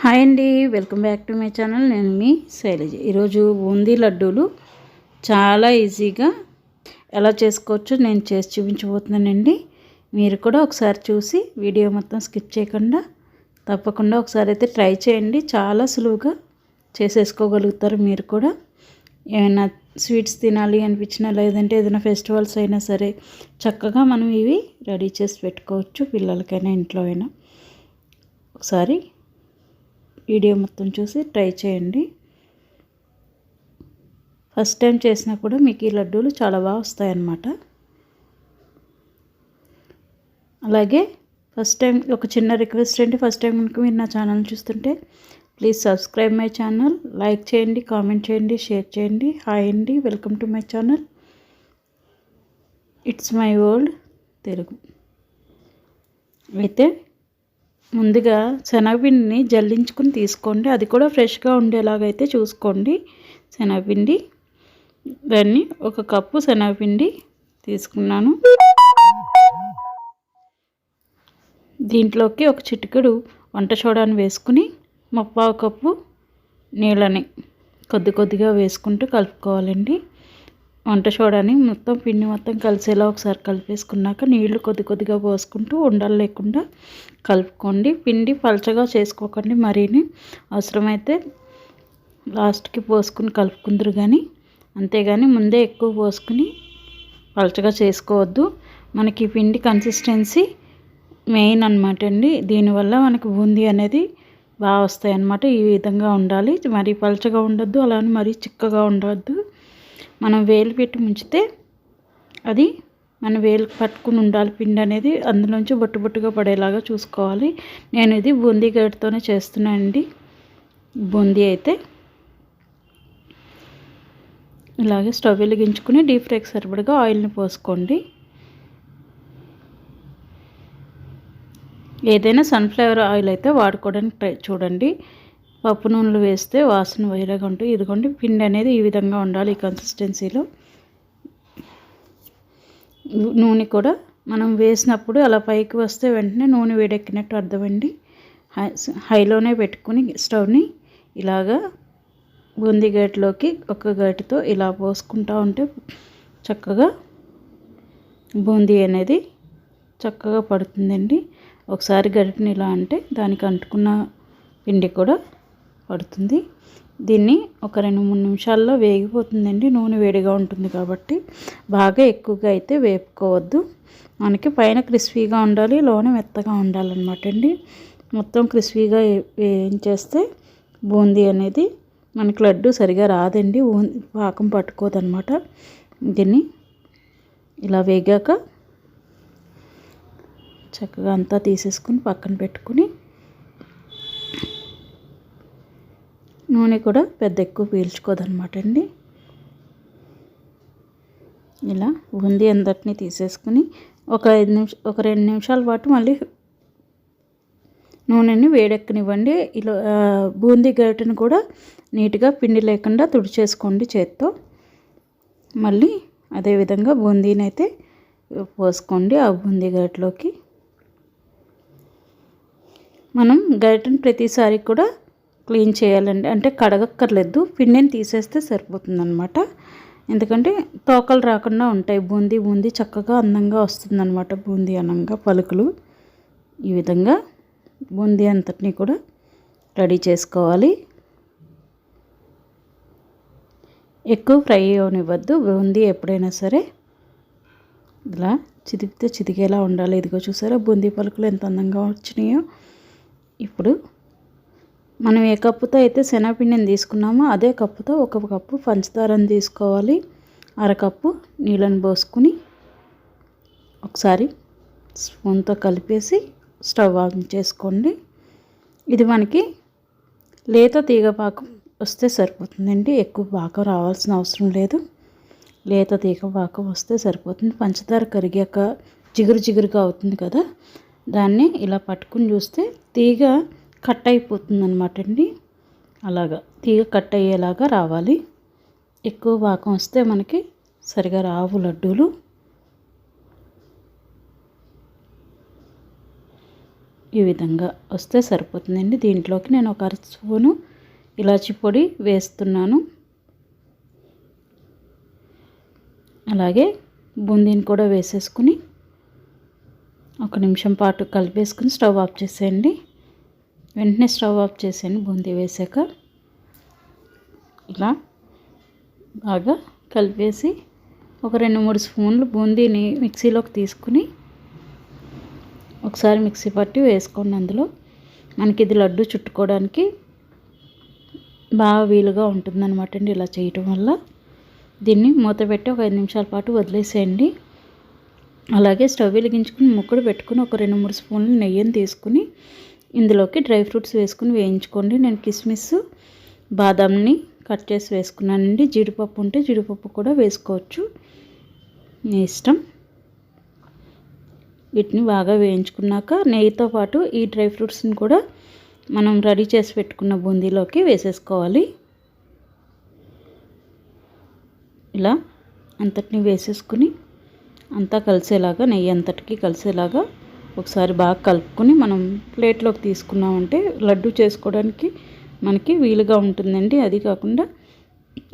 Hi అండి, welcome back to my channel. నేను మీ శైలజ. ఈరోజు బూందీ లడ్డూలు చాలా ఈజీగా ఎలా చేసుకోవచ్చో నేను చేసి చూపించబోతున్నానండి. మీరు కూడా ఒకసారి చూసి వీడియో మొత్తం స్కిప్ చేయకుండా తప్పకుండా ఒకసారి అయితే ట్రై చేయండి. చాలా సులువుగా చేసేసుకోగలుగుతారు. మీరు కూడా ఏమైనా స్వీట్స్ తినాలి అనిపించినా, లేదంటే ఏదైనా ఫెస్టివల్స్ అయినా సరే చక్కగా మనం ఇవి రెడీ చేసి పెట్టుకోవచ్చు. పిల్లలకైనా ఇంట్లో అయినా ఒకసారి వీడియో మొత్తం చూసి ట్రై చేయండి. ఫస్ట్ టైం చేసినా కూడా మీకు ఈ లడ్డూలు చాలా బాగా వస్తాయన్నమాట. అలాగే ఫస్ట్ టైం ఒక చిన్న రిక్వెస్ట్ అండి, ఫస్ట్ టైం కనుక మీరు నా ఛానల్ చూస్తుంటే please subscribe my channel, like చేయండి, కామెంట్ చేయండి, షేర్ చేయండి. హాయ్ అండి, welcome to my channel. It's my world Telugu. అయితే ముందుగా శనగపిండిని జల్లించుకుని తీసుకోండి. అది కూడా ఫ్రెష్గా ఉండేలాగైతే చూసుకోండి. శనగపిండి దాన్ని ఒక కప్పు శనగపిండి తీసుకున్నాను. దీంట్లోకి ఒక చిటికెడు వంట సోడాని వేసుకుని ముప్పావు కప్పు నీళ్ళని కొద్ది కొద్దిగా వేసుకుంటూ కలుపుకోవాలండి. వంట సోడాని మొత్తం పిండి మొత్తం కలిసేలా ఒకసారి కలిపేసుకున్నాక నీళ్లు కొద్ది కొద్దిగా పోసుకుంటూ ఉండలు లేకుండా కలుపుకోండి. పిండి పలచగా చేసుకోకండి, మరీని అవసరమైతే లాస్ట్కి పోసుకుని కలుపుకుందరు కానీ, అంతేగాని ముందే ఎక్కువ పోసుకుని పలచగా చేసుకోవద్దు. మనకి పిండి కన్సిస్టెన్సీ మెయిన్ అనమాట అండి. దీనివల్ల మనకి బూందీ అనేది బాగా వస్తాయి అన్నమాట. ఈ విధంగా ఉండాలి. మరీ పలచగా ఉండొద్దు, అలానే మరీ చిక్కగా ఉండవద్దు. మనం వేలు పెట్టి ముంచితే అది మన వేలు పట్టుకుని ఉండాలి. పిండి అనేది అందులోంచి బొట్టు బొట్టుగా పడేలాగా చూసుకోవాలి. నేను ఇది బూందీ గరిటతోనే చేస్తున్నానండి. బూందీ అయితే ఇలాగే స్టవ్ వెలిగించుకుని డీప్ ఫ్రైకి సరిపడగా ఆయిల్ని పోసుకోండి. ఏదైనా సన్ఫ్లవర్ ఆయిల్ అయితే వాడుకోవడానికి ట్రై చూడండి. పప్పు నూనెలు వేస్తే వాసన వేరేగా ఉంటుంది. ఇదిగోండి, పిండి అనేది ఈ విధంగా ఉండాలి. ఈ కన్సిస్టెన్సీలో నూనె కూడా మనం వేసినప్పుడు అలా పైకి వస్తే వెంటనే నూనె వేడెక్కినట్టు అర్థమండి. హైలోనే పెట్టుకుని స్టవ్ని ఇలాగా బూందీ గరిటెలోకి ఒక గరిటెతో ఇలా పోసుకుంటూ ఉంటే చక్కగా బూందీ అనేది చక్కగా పడుతుందండి. ఒకసారి గరిటెని ఇలా అంటే దానికి అంటుకున్న పిండి కూడా పడుతుంది. దీన్ని ఒక 2-3 నిమిషాల్లో వేగిపోతుందండి. నూనె వేడిగా ఉంటుంది కాబట్టి బాగా ఎక్కువగా అయితే వేపుకోవద్దు. మనకి పైన క్రిస్పీగా ఉండాలి, లోన మెత్తగా ఉండాలన్నమాట అండి. మొత్తం క్రిస్పీగా వేయించేస్తే బూందీ అనేది మనకి లడ్డు సరిగా రాదండి, పాకం పట్టుకోదన్నమాట. దీన్ని ఇలా వేగాక చక్కగా అంతా తీసేసుకుని పక్కన పెట్టుకుని, నూనె కూడా పెద్ద ఎక్కువ పీల్చుకోదన్నమాట అండి. ఇలా బూందీ అందరినీ తీసేసుకుని ఒక 2 నిమిషాల పాటు మళ్ళీ నూనెని వేడెక్కనివ్వండి. ఇలా బూందీ గరిటెను కూడా నీట్గా పిండి లేకుండా తుడిచేసుకోండి చేత్తో. మళ్ళీ అదేవిధంగా బూందీని అయితే పోసుకోండి ఆ బూందీ గరిటెలోకి. మనం గరిటెను ప్రతిసారి కూడా క్లీన్ చేయాలండి, అంటే కడగక్కర్లేదు. పిండిని తీసేస్తే సరిపోతుందన్నమాట. ఎందుకంటే తోకలు రాకుండా ఉంటాయి. బూందీ చక్కగా అందంగా వస్తుందన్నమాట. బూందీ అనంగా పలుకులు. ఈ విధంగా బూందీ అంతటినీ కూడా రెడీ చేసుకోవాలి. ఎక్కువ ఫ్రై అవనివ్వద్దు. బూందీ ఎప్పుడైనా సరే ఇలా చిదిగితే చిదిగేలా ఉండాలి. ఇదిగో చూసారా బూందీ పలుకులు ఎంత అందంగా వచ్చినాయో. ఇప్పుడు మనం ఏ కప్పుతో అయితే శనగపిండిని తీసుకున్నామో అదే కప్పుతో 1 కప్పు పంచదారని తీసుకోవాలి. 1/2 కప్పు నీళ్ళని పోసుకుని ఒకసారి స్పూన్తో కలిపేసి స్టవ్ ఆన్ చేసుకోండి. ఇది మనకి లేత తీగ పాకం వస్తే సరిపోతుందండి. ఎక్కువ పాకం రావాల్సిన అవసరం లేదు. లేత తీగ పాకం వస్తే సరిపోతుంది. పంచదార కరిగాక జిగురుగా అవుతుంది కదా, దాన్ని ఇలా పట్టుకుని చూస్తే తీగ కట్ అయిపోతుంది అనమాట అండి. అలాగా తీగ కట్ అయ్యేలాగా రావాలి. ఎక్కువ పాకం వస్తే మనకి సరిగా రావు లడ్డూలు. ఈ విధంగా వస్తే సరిపోతుందండి. దీంట్లోకి నేను ఒక అర స్పూను ఇలాచి పొడి వేస్తున్నాను. అలాగే బూందీని కూడా వేసేసుకుని ఒక నిమిషం పాటు కలిపేసుకుని స్టవ్ ఆఫ్ చేసేయండి. వెంటనే స్టవ్ ఆఫ్ చేసేయండి బూందీ వేసాక. ఇలా బాగా కలిపేసి ఒక 2-3 స్పూన్లు బూందీని మిక్సీలోకి తీసుకుని ఒకసారి మిక్సీ పట్టి వేసుకోండి. అందులో మనకి ఇది లడ్డు చుట్టుకోవడానికి బాగా వీలుగా ఉంటుందన్నమాట అండి. ఇలా చేయటం వల్ల దీన్ని మూత పెట్టి ఒక 5 నిమిషాల పాటు వదిలేసేయండి. అలాగే స్టవ్ వెలిగించుకుని ముక్కుడు పెట్టుకుని ఒక 2-3 స్పూన్లు నెయ్యిని తీసుకుని ఇందులోకి డ్రై ఫ్రూట్స్ వేసుకుని వేయించుకోండి. నేను కిస్మిస్ బాదాంని కట్ చేసి వేసుకున్నానండి. జీడిపప్పు ఉంటే జీడిపప్పు కూడా వేసుకోవచ్చు, మీ ఇష్టం. వీటిని బాగా వేయించుకున్నాక నెయ్యితో పాటు ఈ డ్రై ఫ్రూట్స్ని కూడా మనం రెడీ చేసి పెట్టుకున్న బూందీలోకి వేసేసుకోవాలి. ఇలా అంతటిని వేసేసుకుని అంతా కలిసేలాగా, నెయ్యి అంతటికి కలిసేలాగా ఒకసారి బాగా కలుపుకొని మనం ప్లేట్లోకి తీసుకున్నామంటే లడ్డు చేసుకోవడానికి మనకి వీలుగా ఉంటుందండి. అది కాకుండా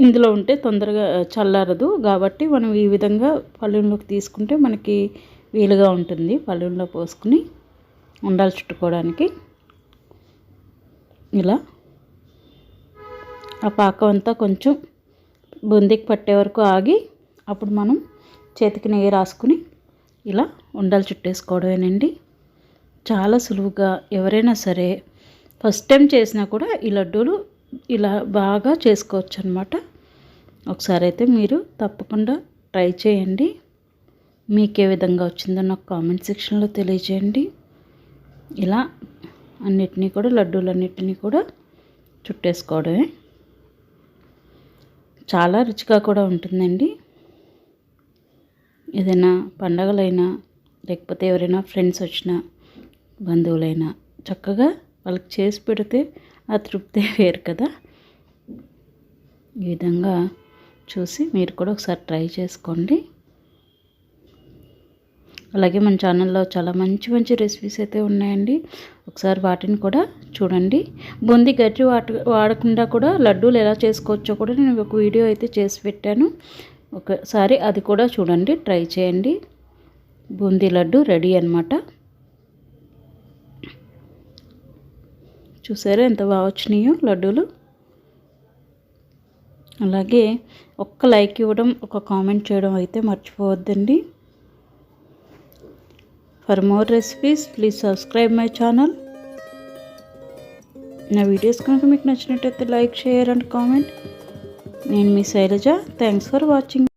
ఇందులో ఉంటే తొందరగా చల్లారదు కాబట్టి మనం ఈ విధంగా పళ్ళెంలోకి తీసుకుంటే మనకి వీలుగా ఉంటుంది. పళ్ళెంలో పోసుకుని ఉండాలి చుట్టుకోవడానికి. ఇలా ఆ పాకం అంతా కొంచెం బూందీకి పట్టే వరకు ఆగి అప్పుడు మనం చేతికి నెయ్యి రాసుకుని ఇలా ఉండలు చుట్టేసుకోవడమేనండి. చాలా సులువుగా ఎవరైనా సరే ఫస్ట్ టైం చేసినా కూడా ఈ లడ్డూలు ఇలా బాగా చేసుకోవచ్చు అన్నమాట. ఒకసారి అయితే మీరు తప్పకుండా ట్రై చేయండి. మీకు ఏ విధంగా వచ్చిందో నాకు కామెంట్ సెక్షన్లో తెలియజేయండి. ఇలా అన్నిటినీ కూడా లడ్డూలన్నిటినీ కూడా చుట్టేసుకోవడమే. చాలా రుచిగా కూడా ఉంటుందండి. ఏదైనా పండగలైనా లేకపోతే ఎవరైనా ఫ్రెండ్స్ వచ్చినా బంధువులైనా చక్కగా వాళ్ళకి చేసి పెడితే ఆ తృప్తే వేరు కదా. ఈ విధంగా చూసి మీరు కూడా ఒకసారి ట్రై చేసుకోండి. అలాగే మన ఛానల్లో చాలా మంచి మంచి రెసిపీస్ అయితే ఉన్నాయండి. ఒకసారి వాటిని కూడా చూడండి. బూందీ గట్టి వాడకుండా కూడా లడ్డూలు ఎలా చేసుకోవచ్చో కూడా నేను ఒక వీడియో అయితే చేసి పెట్టాను. ఒకసారి అది కూడా చూడండి, ట్రై చేయండి. బూందీ లడ్డు రెడీ అన్నమాట. చూసారా ఎంత బాగా వచ్చినాయో లడ్డూలు. అలాగే ఒక్క లైక్ ఇవ్వడం, ఒక కామెంట్ చేయడం అయితే మర్చిపోవద్దండి. For more recipes please subscribe my channel. నా వీడియోస్ కనుక మీకు నచ్చినట్టయితే లైక్, షేర్ అండ్ కామెంట్. నేను మీ శైలజ. Thanks for watching.